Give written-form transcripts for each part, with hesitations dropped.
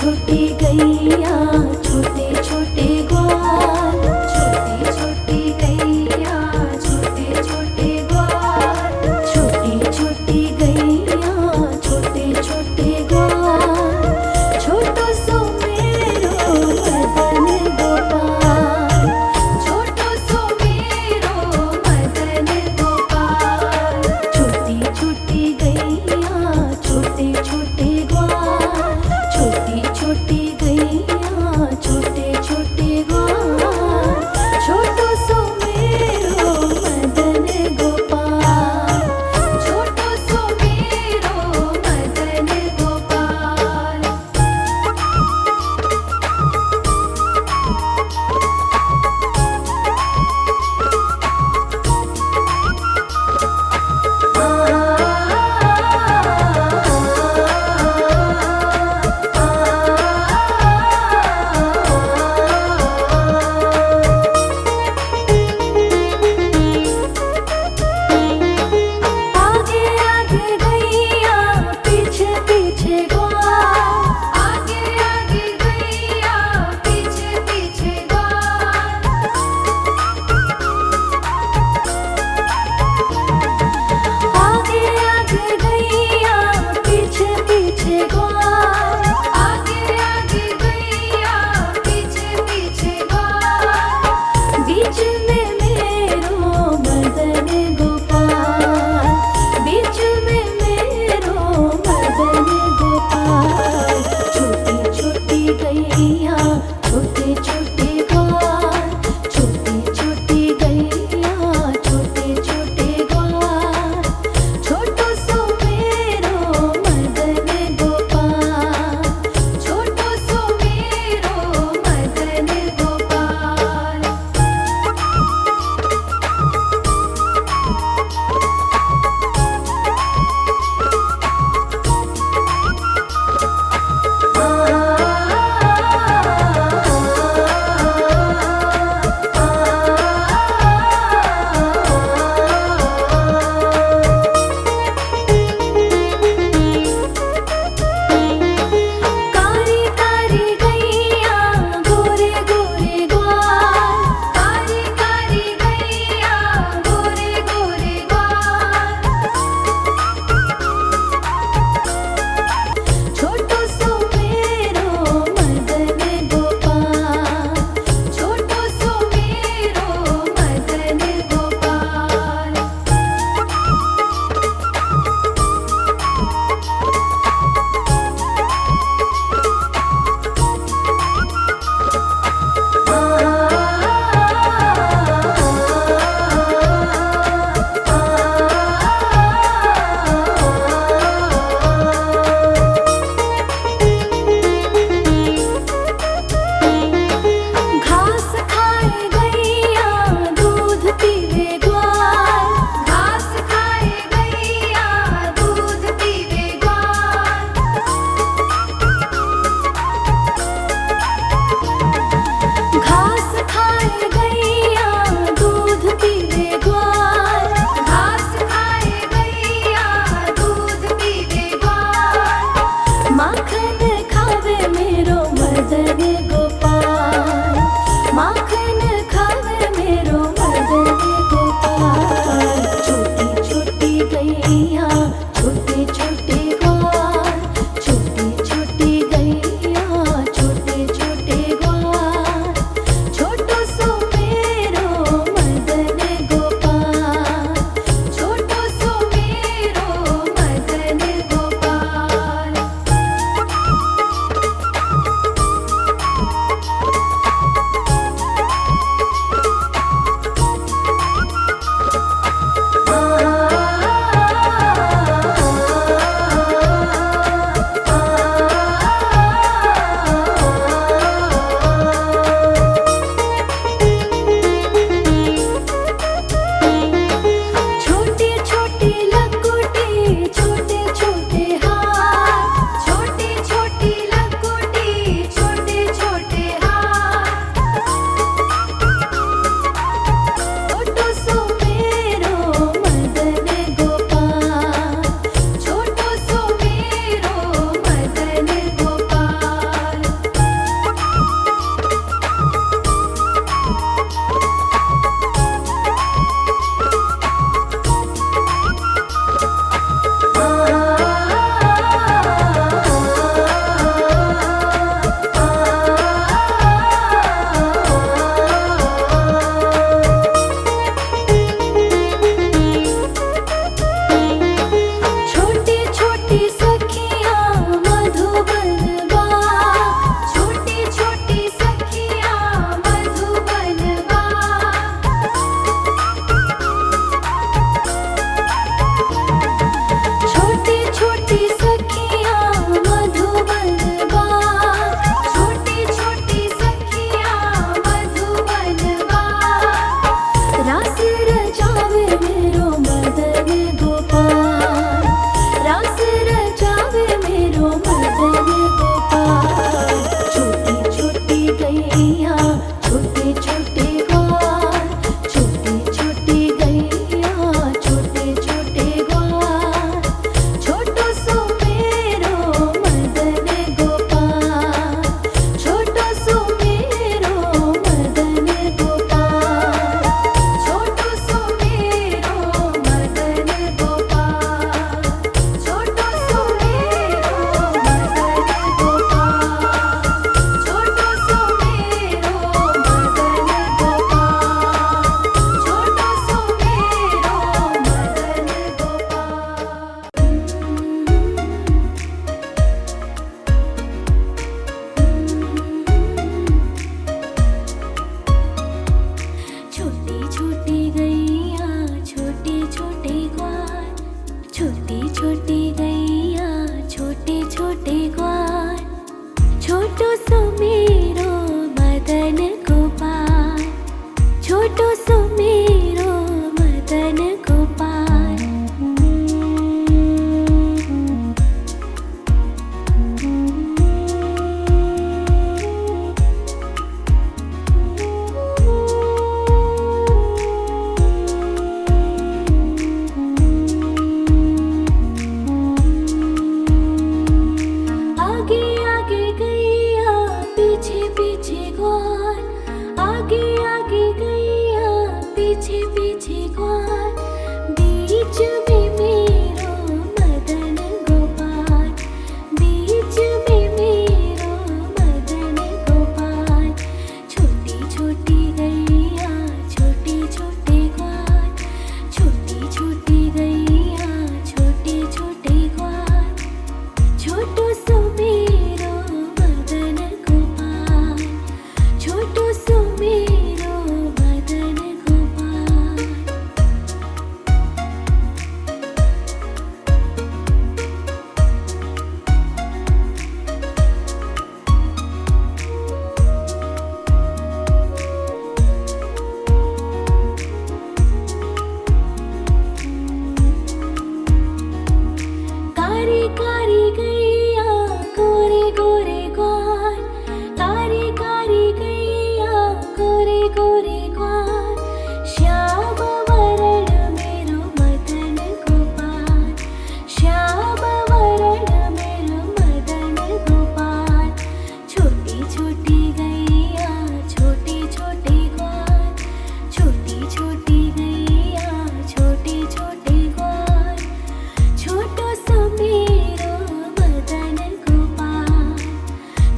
छोटी गैया छोटे छोटे ग्वाल, छोटी छोटी गैया छोटे छोटे ग्वाल, छोटी छोटी गैया छोटे छोटे ग्वाल, छोटो सो मेरो मदन गोपाल, छोटो सो मेरो मदन गोपाल, छोटी छोटी गैया छोटे छोटे ग्वाल, छोटी छोटी गैया छोटे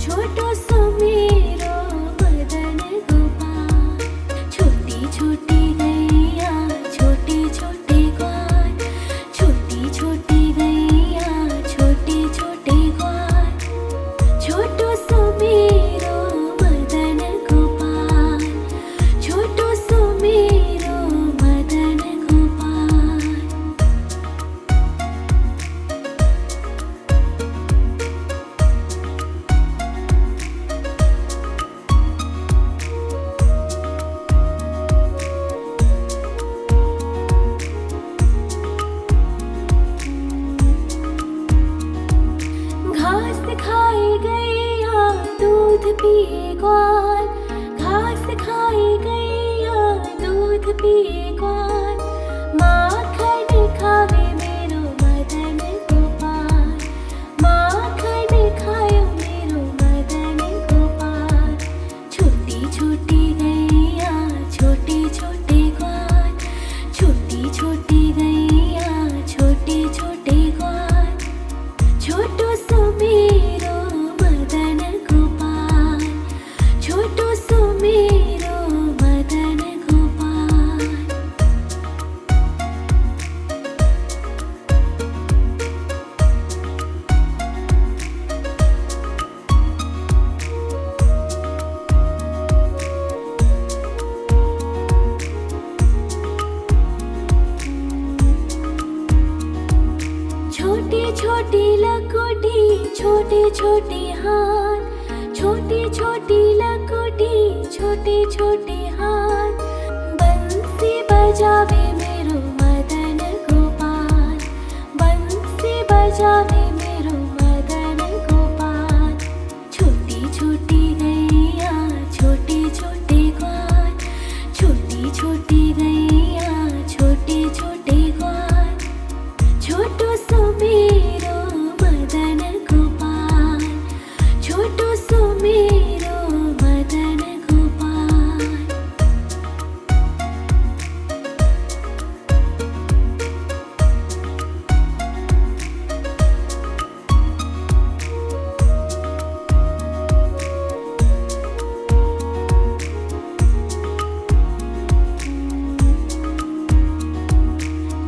छोटो सो मेरो मदन गोपाल। छोटी छोटी गैया छोटे छोटे ग्वाल, छोटी छोटी गैया छोटे छोटे ग्वाल। छोटो सो मेरो मदन गोपाल, छोटो सो मेरो मदन गोपाल। घास खाए गैया दूध पिए ग्वाल, घास खाए गैया दूध पिए ग्वाल। माखन खावे मेरो मदन गोपाल, माखन खायो मेरो मदन गोपाल। छोटी छोटी गैया छोटे छोटे ग्वाल, छोटी छोटी गैया छोटे छोटे ग्वाल। छोटो सो मेरो मदन गोपाल, छोटो सो मेरो मदन गोपाल। छोटी छोटी लकोटी छोटे छोटे हाथ, छोटी छोटी लकोटी छोटे छोटे हाथ। बंसी बजावे मेरो मदन गोपाल, बंसी बजावे मेरो मदन गोपाल। छोटी छोटी गैया छोटे छोटे ग्वाल, छोटी छोटी गैया छोटे छोटे ग्वाल। छोटो सो मेरो मदन गोपाल, छोटो सो मेरो मदन गोपाल।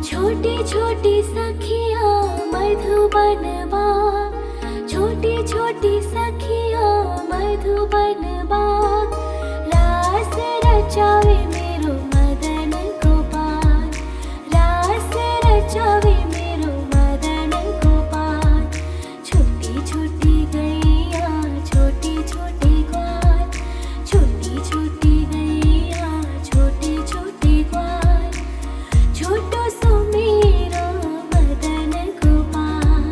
छोटी छोटी सखिया मधुबन बाग, छोटी छोटी सखिया मधुबन बाग। रास रचावे मेरो मदन गोपाल, रास रचावे मेरो मदन गोपाल। छोटी छोटी गैया छोटे छोटे ग्वाल, छोटी छोटी गैया छोटे छोटे ग्वाल। छोटो सो मेरो मदन गोपाल,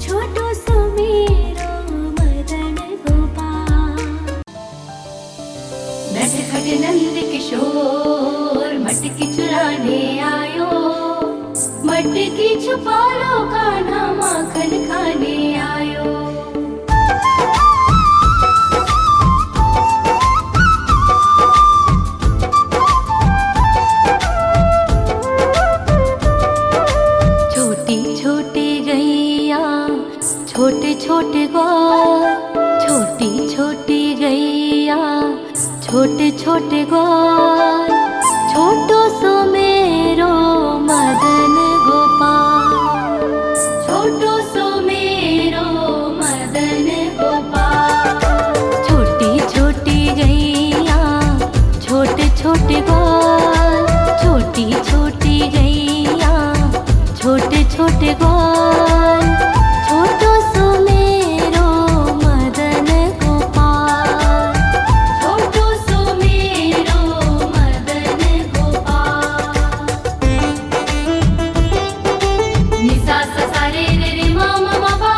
छोटो सो मेरो मदन गोपाल। नटखट नंद किशोर मटकी चुराने आयो, मटकी छुपा लो कान्हा माखन खाने आयो। छोटी छोटी गैया छोटे छोटे ग्वाल, छोटी छोटी गैया छोटे छोटे ग्वाल। छोटो सो मेरो मदन गोपाल, छोटो सो मेरो मदन गोपाल। छोटी छोटी गैया छोटे छोटे ग्वाल, छोटी छोटी गैया छोटे छोटे ग्वाल। छोटो सो मेरो मदन गोपाल, छोटो सो मेरो मदन गोपाल। निसा सा सा रे रे रे मा मा मा पा।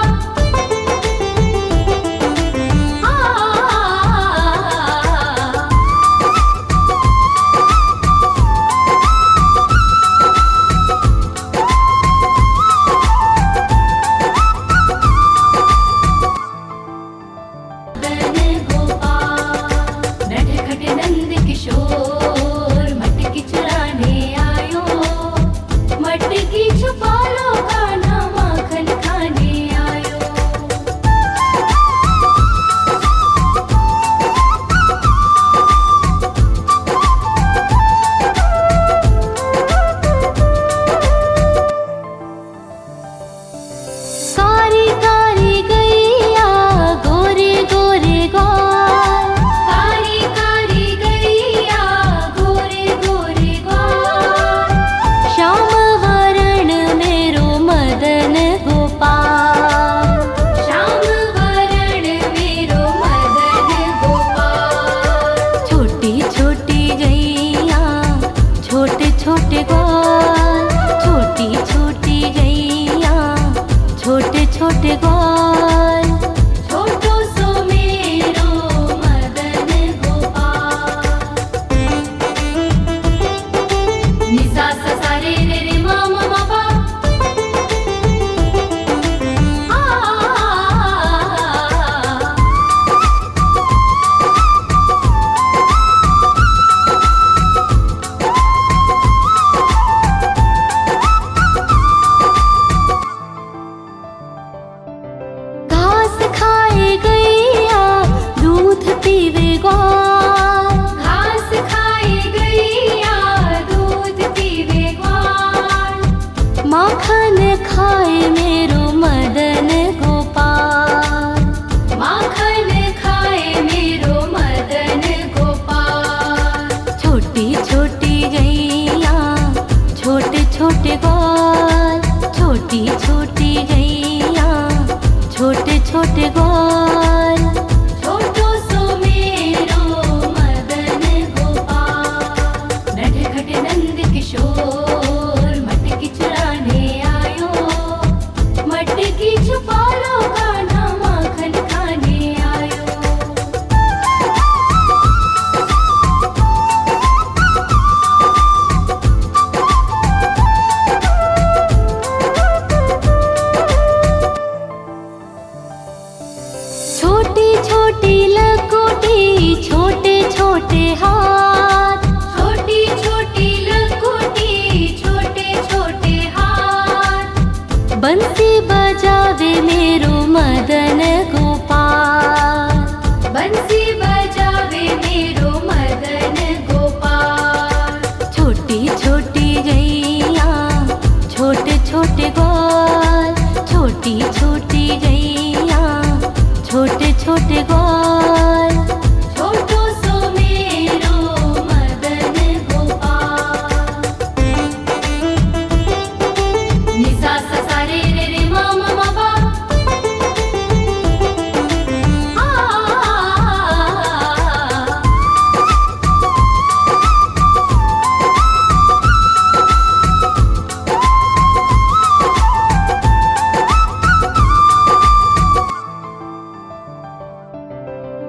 हाथ, छोटी छोटी लखोटी छोटे छोटे हाथ। बंसी बजावे मेरो मदन गोपाल, बंसी बजावे मेरो मदन गोपाल। छोटी छोटी गैया छोटे छोटे ग्वाल, छोटी छोटी गैया छोटे छोटे ग्वाल। छोटो सो मेरो मदन गोपाल। निसा सा सा रे रे रे मा मा मा पा।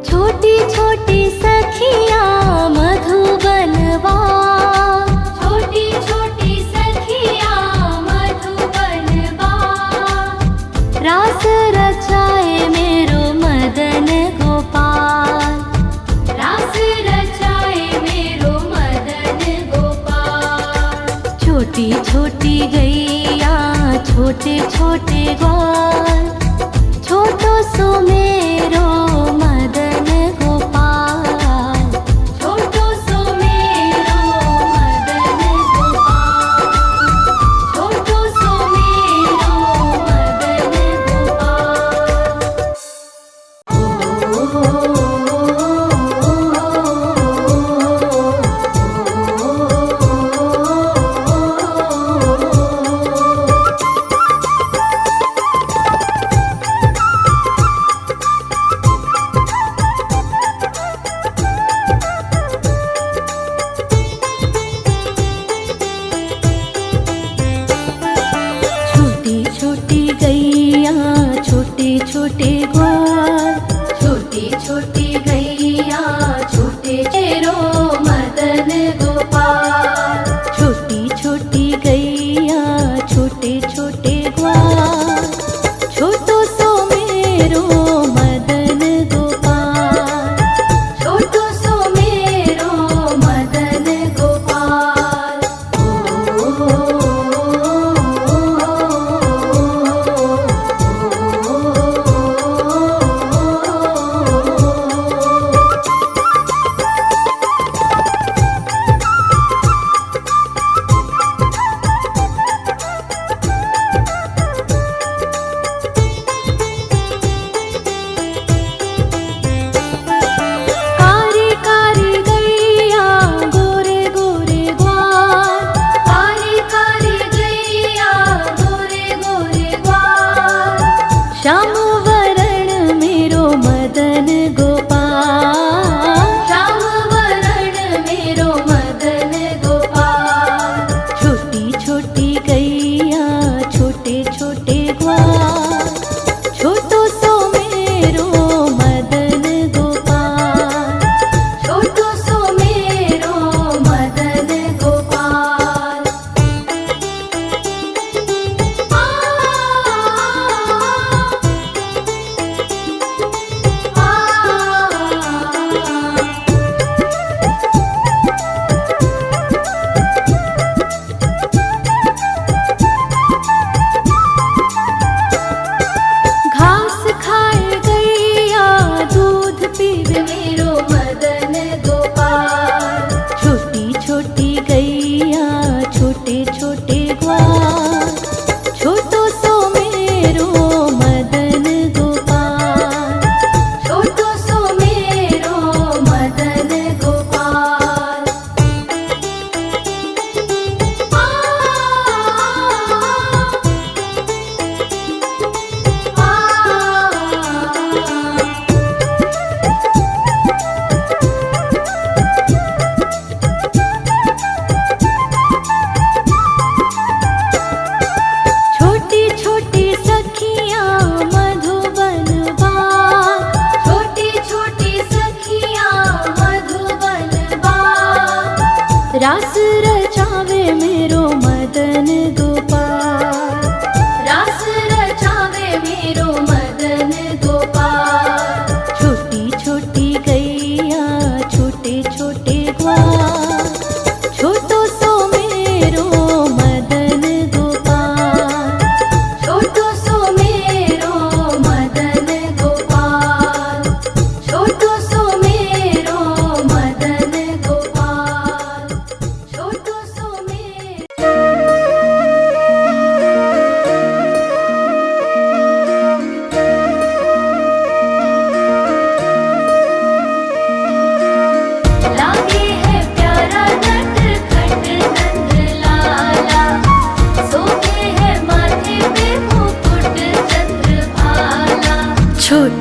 छोटी छोटी सखियाँ मधुबनवा, छोटी छोटी सखियाँ मधुबनवा। रास रचाए मेरो मदन गोपाल, रास रचाए मेरो मदन गोपाल। छोटी छोटी गैया छोटे छोटे ग्वाल, छोटो सो मेरो मदन गोपाल। छोटो सो मेरो मदन गोपाल, छोटो सो मेरो मदन गोपाल। छोटी छोटी गैया छोटे छोटे ग्वाल, छोटी छोटी गैया छोटे मेरो मदन गोपाल। छोटी छोटी गैया छोटे छोटे ग्वाल, छोटो सो मेरो मदन गोपाल। छोटो सो मेरो मदन गोपाल। कारी कारी गैया गोरे गोरे ग्वाल, कारी कारी गैया गोरे गोरे ग्वाल। श्याम वरण मेरो मदन गोपाल, श्याम वरण मेरो मदन गोपाल। छोटी छोटी गैया छोटे छोटे ग्वाल, छोटो सो मेरो मदन गोपाल। छोटो सो मेरो मदन गोपाल। घास खाए गैया दूध पीवे मेरो मदन गोपाल। छोटी छोटी गैया छोटे छोटे ग्वाल, छोटो सो मेरो मदन गोपाल। छोटो सो मेरो मदन गोपाल।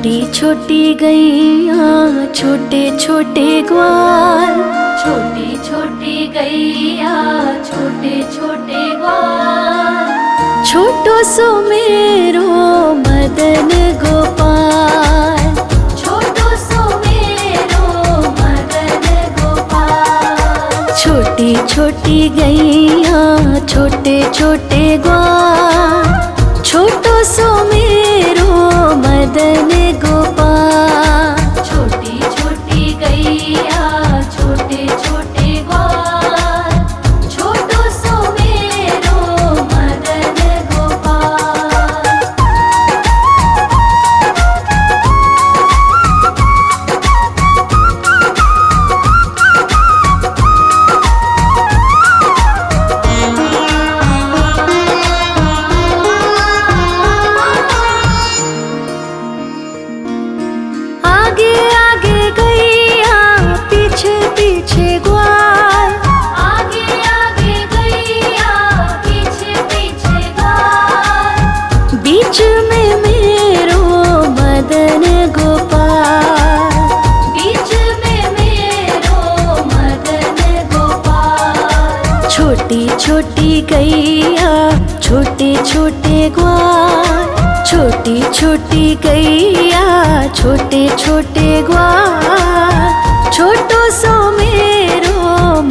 छोटी छोटी गैया छोटे छोटे ग्वाल, छोटी छोटी गैया छोटे छोटे ग्वाल, छोटो सो मेरो मदन गोपाल, छोटो सो मेरो मदन गोपाल। छोटी छोटी गैया छोटे छोटे ग्वाल, छोटो सो मेरो मदन गोपाल। छोटी छोटी गैया छोटे छोटे ग्वाल, छोटो सो मेरो मदन गोपाल। आगे आगे गैया पीछे पीछे ग्वाल, आगे आगे गैया पीछे पीछे ग्वाल, बीच में मेरो मदन गोपाल, बीच में मेरो मदन गोपाल। छोटी छोटी गैया छोटे छोटे ग्वाल, छोटी छोटी गैया छोटे छोटे ग्वाल, छोटो सो मेरो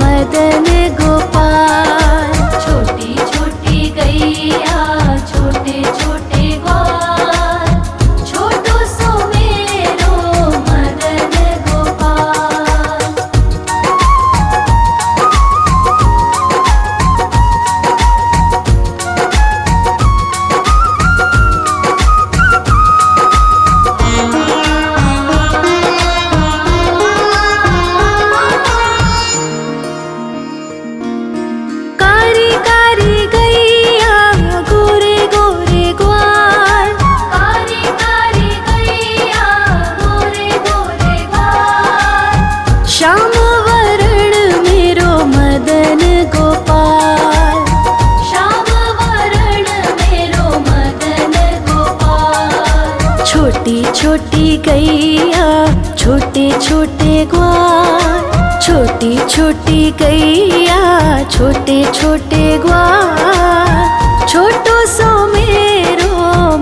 मदन गोपाल। छोटी छोटी गैया छोटे छोटे ग्वाल, छोटो सो मेरो मदन गोपाल। कारी कारी गैया गोरे गोरे ग्वाल, कारी कारी गैया गोरे गोरे ग्वाल, श्याम वरण मेरो मदन गोपाल, श्याम वरण मेरो मदन गोपाल। छोटी छोटी गैया छोटे छोटे ग्वाल, छोटी छोटी गैया छोटे छोटे ग्वाल, छोटो सो मेरो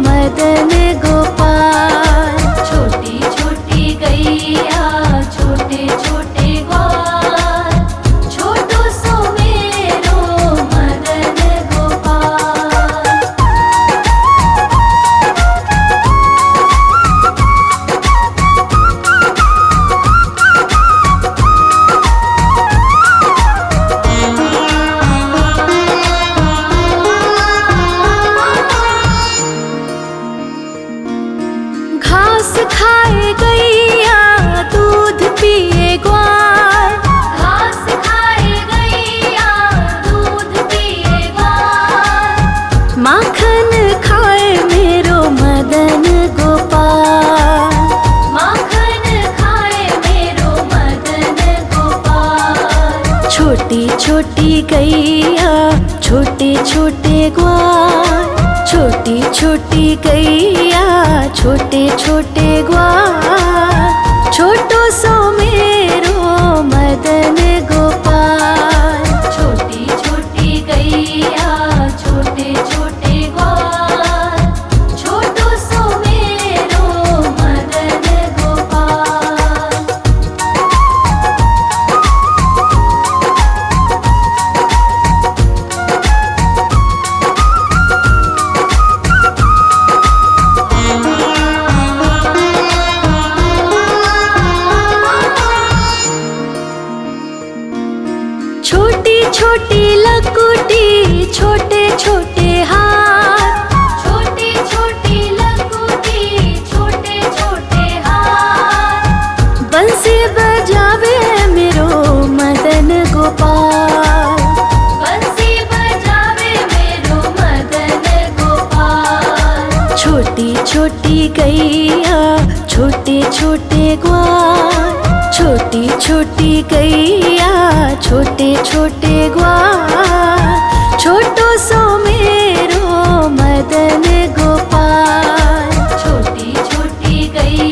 मदन गोपाल। छोटी छोटी गैया छोटे छोटे ग्वाल, छोटो सो मेरो मदन गोपाल। घास खाए गैया दूध पिए ग्वाल, घास खाए गैया दूध पिए ग्वाल, माखन खाए मेरो मदन गोपाल, माखन खाए मेरो मदन गोपाल। छोटी छोटी गैया छोटे छोटे ग्वाल, छोटी छोटी गैया छोटे छोटे ग्वाल, छोटो सो मेरो मदन गोपाल। छोटी छोटी गैया छोटे छोटे ग्वाल, छोटो सो मेरो मदन गोपाल। छोटी छोटी लकुटी छोटे छोटे हाथ, छोटी छोटी लकुटी छोटे छोटे हाथ, बंसी बजावे मेरो मदन गोपाल, बंसी बजावे मेरो मदन गोपाल। छोटी छोटी गैया छोटे छोटे ग्वाल, छोटी छोटी गैया छोटे छोटे ग्वाल, छोटो सो मेरो मदन गोपाल। छोटी छोटी गैया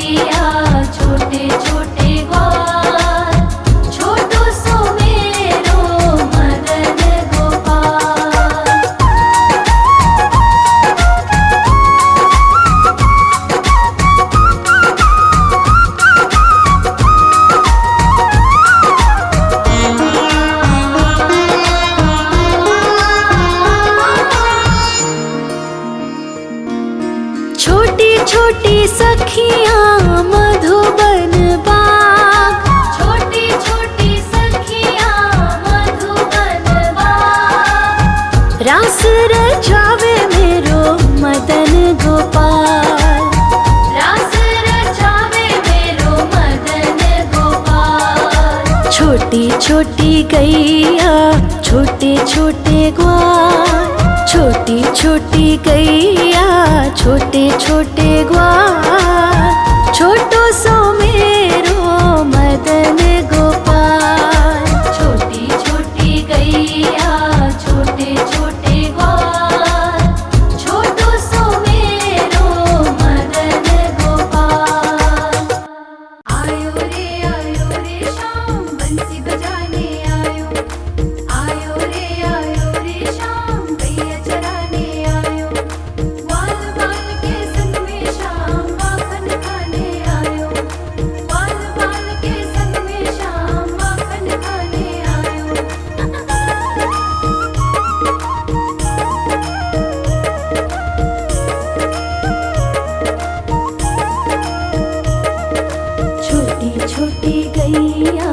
छोटी छोटी गैया छोटे छोटे ग्वाल, छोटी छोटी गैया छोटे छोटे ग्वाल, छोटो सो मेरो मदन गोपाल। छोटी छोटी गैया छोटे छोटे ग्वाल, छोटो सो मेरो मदन गोपाल। आयो रे शाम बंसी बजाने आयो, आयो रे शाम गैया चराने आयो। ग्वाल बाल के संग में शाम माखन खाने आयो, ग्वाल बाल के संग में शाम माखन खाने आयो। छोटी छोटी गैया